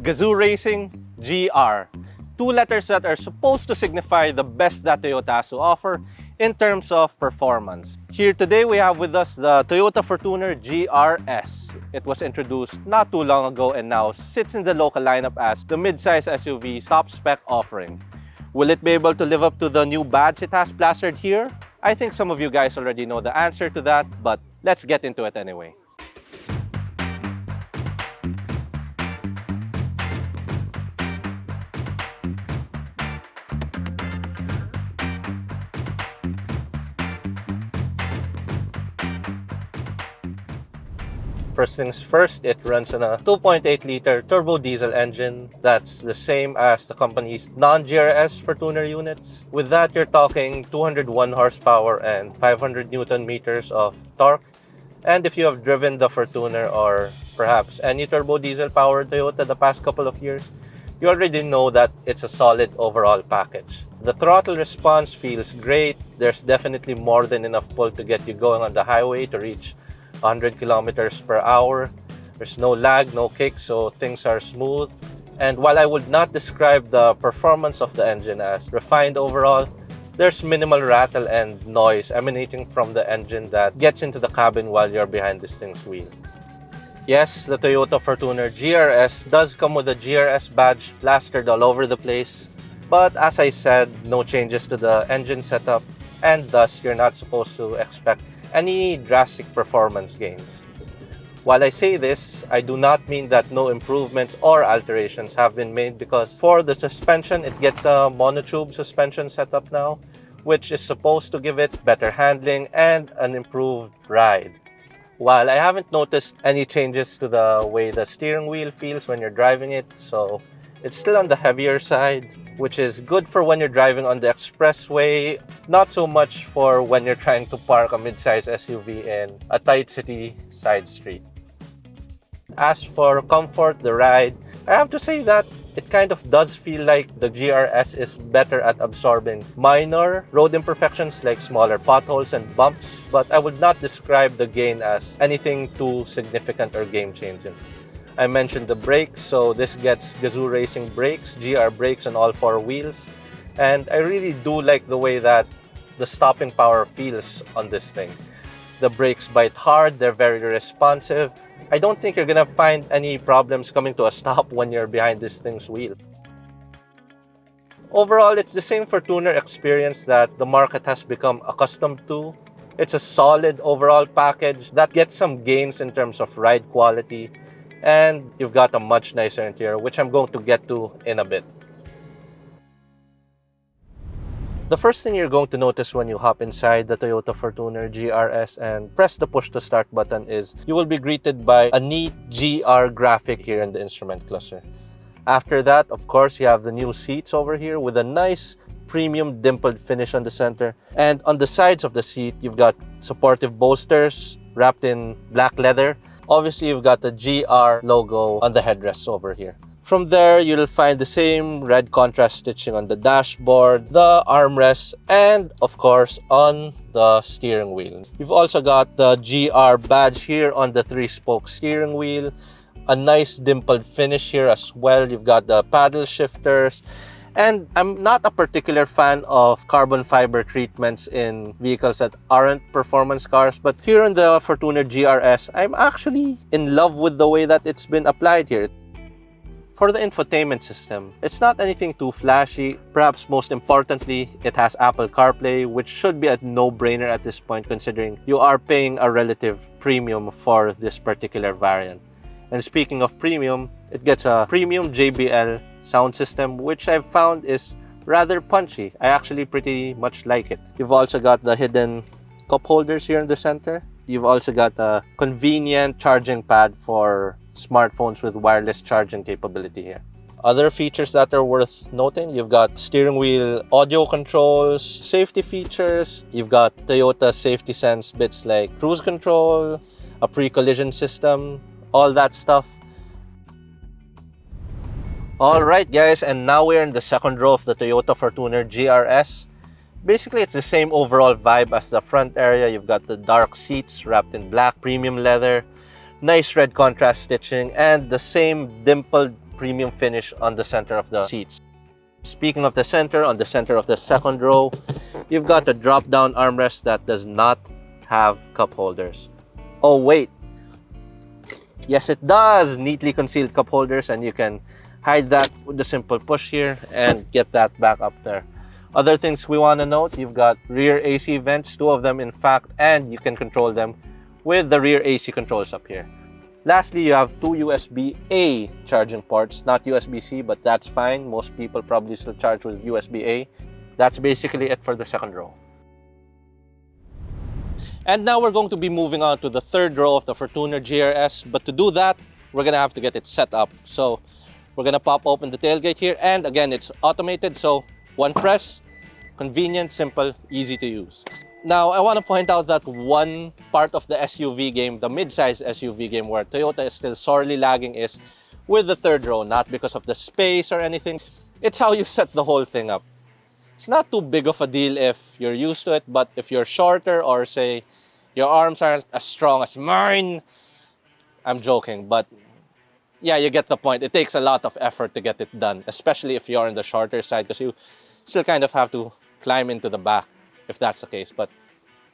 Gazoo Racing, GR. Two letters that are supposed to signify the best that Toyota has to offer in terms of performance. Here today we have with us the Toyota Fortuner GRS. It was introduced not too long ago and now sits in the local lineup as the mid-size SUV top spec offering. Will it be able to live up to the new badge it has plastered here? I think some of you guys already know the answer to that, but let's get into it anyway. First things first, it runs on a 2.8-liter turbo diesel engine that's the same as the company's non-GRS Fortuner units. With that, you're talking 201 horsepower and 500 Newton meters of torque. And if you have driven the Fortuner or perhaps any turbo diesel powered Toyota the past couple of years, you already know that it's a solid overall package. The throttle response feels great. There's definitely more than enough pull to get you going on the highway to reach 100 kilometers per hour. There's no lag, no kick, so things are smooth. And while I would not describe the performance of the engine as refined overall, there's minimal rattle and noise emanating from the engine that gets into the cabin while you're behind this thing's wheel. Yes, the Toyota Fortuner GRS does come with a GRS badge plastered all over the place, but as I said, no changes to the engine setup, and thus you're not supposed to expect any drastic performance gains. While I say this, I do not mean that no improvements or alterations have been made, because for the suspension, it gets a monotube suspension setup now, which is supposed to give it better handling and an improved ride. While I haven't noticed any changes to the way the steering wheel feels when you're driving it, so it's still on the heavier side, which is good for when you're driving on the expressway, not so much for when you're trying to park a mid-size SUV in a tight city side street. As for comfort, the ride, I have to say that it kind of does feel like the GRS is better at absorbing minor road imperfections like smaller potholes and bumps, but I would not describe the gain as anything too significant or game-changing. I mentioned the brakes, so this gets Gazoo Racing brakes, GR brakes on all four wheels. And I really do like the way that the stopping power feels on this thing. The brakes bite hard, they're very responsive. I don't think you're gonna find any problems coming to a stop when you're behind this thing's wheel. Overall, it's the same Fortuner experience that the market has become accustomed to. It's a solid overall package that gets some gains in terms of ride quality, and you've got a much nicer interior, which I'm going to get to in a bit. The first thing you're going to notice when you hop inside the Toyota Fortuner GRS and press the push to start button is you will be greeted by a neat GR graphic here in the instrument cluster. After that, of course, you have the new seats over here with a nice premium dimpled finish on the center. And on the sides of the seat, you've got supportive bolsters wrapped in black leather. Obviously, you've got the GR logo on the headrests over here. From there, you'll find the same red contrast stitching on the dashboard, the armrests, and of course, on the steering wheel. You've also got the GR badge here on the 3-spoke steering wheel. A nice dimpled finish here as well. You've got the paddle shifters. And I'm not a particular fan of carbon fiber treatments in vehicles that aren't performance cars, but here on the Fortuner GRS, I'm actually in love with the way that it's been applied here. For the infotainment system, it's not anything too flashy. Perhaps most importantly, it has Apple CarPlay, which should be a no-brainer at this point considering you are paying a relative premium for this particular variant. And speaking of premium, it gets a premium JBL sound system, which I've found is rather punchy. I actually pretty much like it. You've also got the hidden cup holders here in the center. You've also got a convenient charging pad for smartphones with wireless charging capability here. Other features that are worth noting, you've got steering wheel audio controls, safety features, you've got Toyota safety sense bits like cruise control, a pre-collision system, all that stuff. Alright guys, and now we're in the second row of the Toyota Fortuner GRS. Basically, it's the same overall vibe as the front area. You've got the dark seats wrapped in black premium leather, nice red contrast stitching, and the same dimpled premium finish on the center of the seats. Speaking of the center, on the center of the second row, you've got a drop-down armrest that does not have cup holders. Oh wait, yes it does! Neatly concealed cup holders, and you can hide that with the simple push here and get that back up there. Other things we want to note, you've got rear AC vents, 2 of them in fact, and you can control them with the rear AC controls up here. Lastly, you have 2 USB-A charging ports, not USB-C, but that's fine. Most people probably still charge with USB-A. That's basically it for the second row. And now we're going to be moving on to the third row of the Fortuner GRS, but to do that, we're gonna have to get it set up. So we're gonna pop open the tailgate here, and again, it's automated, so one press, convenient, simple, easy to use. Now, I want to point out that one part of the SUV game, the mid-size SUV game where Toyota is still sorely lagging is with the third row, not because of the space or anything. It's how you set the whole thing up. It's not too big of a deal if you're used to it, but if you're shorter or say your arms aren't as strong as mine, I'm joking, but yeah, you get the point. It takes a lot of effort to get it done, especially if you're on the shorter side, because you still kind of have to climb into the back if that's the case. But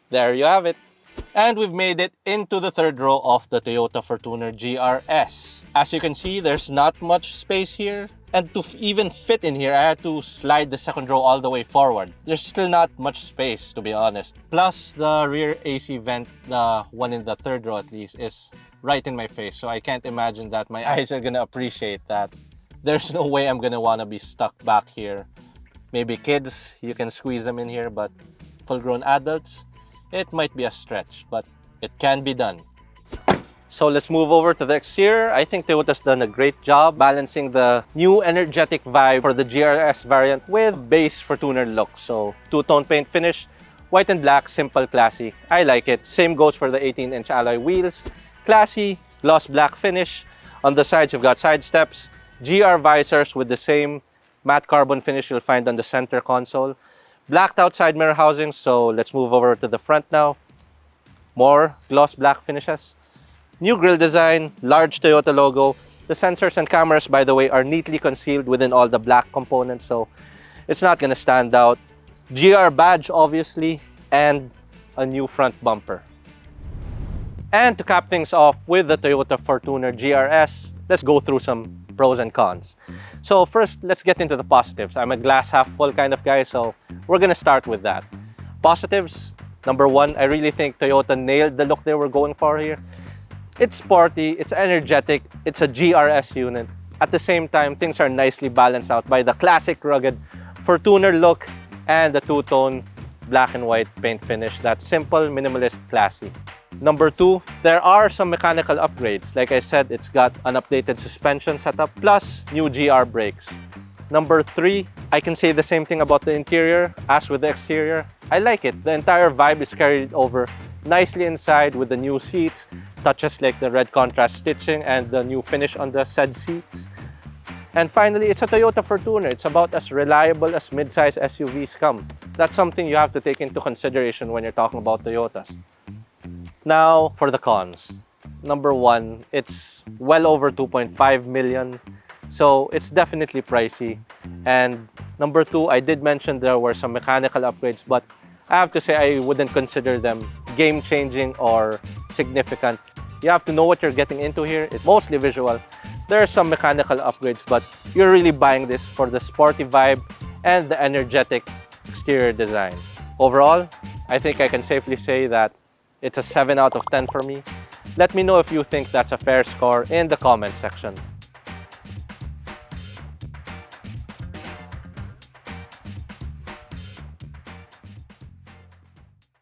there you have it. And we've made it into the third row of the Toyota Fortuner GRS. As you can see, there's not much space here. And to even fit in here, I had to slide the second row all the way forward. There's still not much space, to be honest. Plus, the rear AC vent, the one in the third row at least, is right in my face. So I can't imagine that my eyes are gonna appreciate that. There's no way I'm gonna wanna be stuck back here. Maybe kids, you can squeeze them in here, but full-grown adults, it might be a stretch, but it can be done. So let's move over to the exterior. I think Toyota's done a great job balancing the new energetic vibe for the GRS variant with base Fortuner look. So two-tone paint finish, white and black, simple, classy. I like it. Same goes for the 18-inch alloy wheels. Classy, gloss black finish. On the sides, you've got side steps, GR visors with the same matte carbon finish you'll find on the center console. Blacked out side mirror housing, so let's move over to the front now. More gloss black finishes. New grille design, large Toyota logo. The sensors and cameras, by the way, are neatly concealed within all the black components, so it's not gonna stand out. GR badge, obviously, and a new front bumper. And to cap things off with the Toyota Fortuner GRS, let's go through some pros and cons. So first, let's get into the positives. I'm a glass half full kind of guy, so we're gonna start with that. Positives, number one, I really think Toyota nailed the look they were going for here. It's sporty, it's energetic, it's a GRS unit. At the same time, things are nicely balanced out by the classic rugged Fortuner look and the two-tone black and white paint finish that's simple, minimalist, classy. Number two, there are some mechanical upgrades. Like I said, it's got an updated suspension setup plus new GR brakes. Number three, I can say the same thing about the interior as with the exterior. I like it. The entire vibe is carried over nicely inside with the new seats, touches like the red contrast stitching and the new finish on the said seats. And finally, it's a Toyota Fortuner. It's about as reliable as mid-size SUVs come. That's something you have to take into consideration when you're talking about Toyotas. Now, for the cons. Number one, it's well over 2.5 million. So it's definitely pricey. And number two, I did mention there were some mechanical upgrades, but I have to say I wouldn't consider them game-changing or significant. You have to know what you're getting into here. It's mostly visual. There are some mechanical upgrades, but you're really buying this for the sporty vibe and the energetic exterior design. Overall, I think I can safely say that it's a 7 out of 10 for me. Let me know if you think that's a fair score in the comment section.